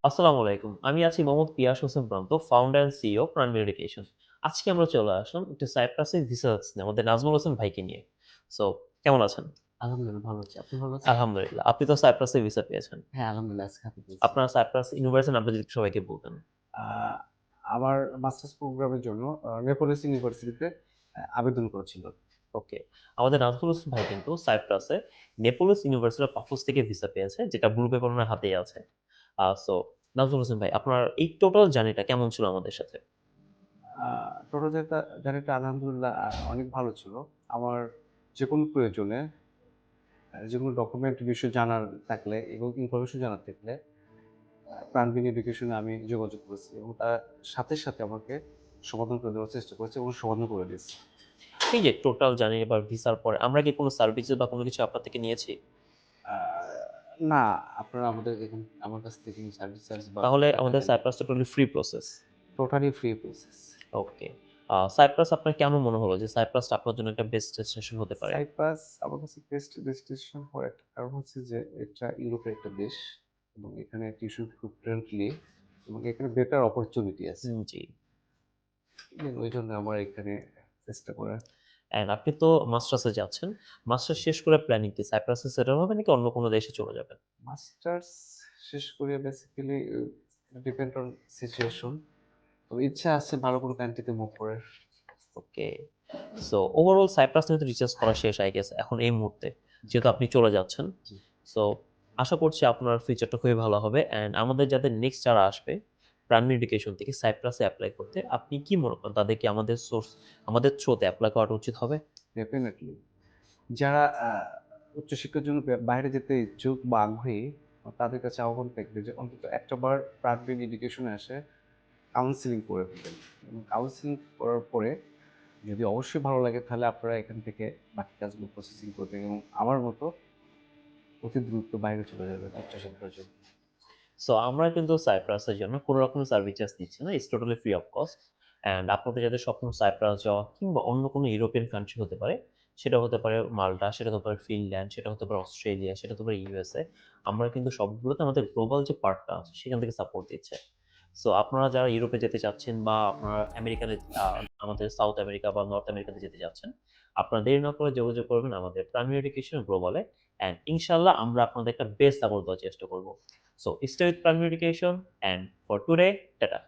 আসসালামু আলাইকুম। আমি আছি মোহাম্মদ পিয়াস হোসেন প্রান্ত, ফাউন্ডার অ্যান্ড সিইও প্রাণ মেডিকেশন। আজকে আমরা চলে আসলাম একটু সাইপ্রাসের ভিসা নিয়ে আমাদের নাজমুল হোসেন ভাইকে নিয়ে। সো কেমন আছেন? আলহামদুলিল্লাহ ভালো আছি। আপনি ভালো আছেন? আলহামদুলিল্লাহ। আপনি তো সাইপ্রাসের ভিসা পেয়েছেন। হ্যাঁ, আলহামদুলিল্লাহ আজকে হাতে পেয়েছি। আপনার সাইপ্রাস ইউনিভার্সিটির নামটা যদি সবাইকে বলতেন। আ আমার মাস্টার্স প্রোগ্রামের জন্য নেপোলিস ইউনিভার্সিটিতে আবেদন করেছিলাম। ওকে। আমাদের নাজমুল হোসেন ভাই কিন্তু সাইপ্রাসে নেপলস ইউনিভার্সিটি অফ পাফোস থেকে ভিসা পেয়েছে, যেটা ব্লু পেপার উনার হাতেই আছে। সো নাজমুল হোসেন ভাই, আপনার এই টোটাল জার্নিটা কেমন ছিল আমাদের সাথে? আ টোটাল জার্নিটা আলহামদুলিল্লাহ অনেক ভালো ছিল। আমার যেকোনো প্রয়োজনে যেকোনো ডকুমেন্ট বিষয়ে জানার থাকলে এবং ইনফরমেশন জানার থাকলে প্রাণবিন এডুকেশনে আমি যোগাযোগ করেছি এবং তার সাথে, সাথে আমাকে সমাধান করে দেওয়ার চেষ্টা করেছে এবং সমাধান করে দিয়েছে। এই যে টোটাল জার্নি বা ভিসার পরে আমরা কি কোনো সার্ভিসেস বা কোনো কিছু আপনার থেকে নিয়েছি? আ না, আপনারা আমার কাছ থেকে সার্ভিস চার্জ বা তাহলে টাকা আমাদের নেননি। সাইপ্রাসটা totally free process. Totally free process. Okay. Cyprus আপনার কেমন মনে হলো যে সাইপ্রাসটা আপনার জন্য একটা বেস্ট ডেস্টিনেশন হতে পারে? সাইপ্রাস আমার কাছে বেস্ট ডেস্টিনেশন হওয়ার একটা কারণ হচ্ছে যে এটা ইউরোপের একটা দেশ এবং এখানে টিউশন খুব ফ্রেন্ডলি এবং এখানে বেটার অপরচুনিটি আছে। জি। ওই জন্য আমার এখানে চেষ্টা করা। অ্যান্ড আপনি তো মাস্টার্সে যাচ্ছেন। মাস্টার্স শেষ করে প্ল্যানিং কি সাইপ্রাসে সেটেল হবেন নাকি অন্য কোনো দেশে চলে যাবেন? মাস্টার্স শেষ করে বেসিক্যালি ডিপেন্ড অন সিচুয়েশন। তো ইচ্ছা আছে ভালো কোনো কান্ট্রিতে মুভ করার। ওকে। সো ওভারঅল সাইপ্রাস নিয়ে তো রিসার্চ করা শেষ I গেস এখন এই মুহূর্তে। জি, যেহেতু আপনি চলে যাচ্ছেন। জি। সো আশা করছি আপনার ফিউচারটা খুবই ভালো হবে। অ্যান্ড আমাদের যাদের নেক্সট যারা আসবে প্রাণী এডুকেশন থেকে সাইপ্রাসে এপ্লাই করতে, আপনি কি মনে করেন তাদের কি আমাদের থ্রুতে এপ্লাই করাটা উচিত হবে? ডেফিনিটলি। যারা উচ্চশিক্ষার জন্য বাইরে যেতে ইচ্ছুক বা আগ্রহী তাদের কাছে আহ্বান থাকবে যে অন্তত একটা বার প্রাক্বিন এডুকেশনে এসে কাউন্সেলিং করে ফেলবেন। এবং কাউন্সেলিং করার পরে যদি অবশ্যই ভালো লাগে তাহলে আপনারা এখান থেকে বাকি কাজগুলো প্রসেসিং করবেন এবং আমার মতো অতি দ্রুত বাইরে চলে যাবেন উচ্চশিক্ষার জন্য। সো আমরা কিন্তু সাইপ্রাসের জন্য কোনো রকমের সার্ভিস চার্জ নিচ্ছি না। It's totally free of cost. And আপনাদের যাদের স্বপ্ন সাইপ্রাস যাওয়া কিংবা অন্য কোনো ইউরোপিয়ান কান্ট্রি হতে পারে, সেটা হতে পারে মাল্টা, সেটা হতে পারে ফিনল্যান্ড, সেটা হতে পারে অস্ট্রেলিয়া, সেটা হতে পারে ইউএসএ। আমরা কিন্তু সবগুলোতে আমাদের গ্লোবাল যে পার্টটা আছে সেখান থেকে সাপোর্ট দিচ্ছে। সো আপনারা যারা ইউরোপে যেতে চাচ্ছেন বা আপনারা আমেরিকাতে আ আমাদের সাউথ আমেরিকা বা নর্থ আমেরিকাতে যেতে চাচ্ছেন, আপনারা দেরি না করে যোগাযোগ করবেন আমাদের প্রাইমারি এডুকেশন গ্লোবালে। অ্যান্ড ইনশাআল্লাহ আমরা আপনাদের একটা বেস্ট সাপোর্ট দেওয়ার চেষ্টা করব। So stay with Prime Education, and for today, tata.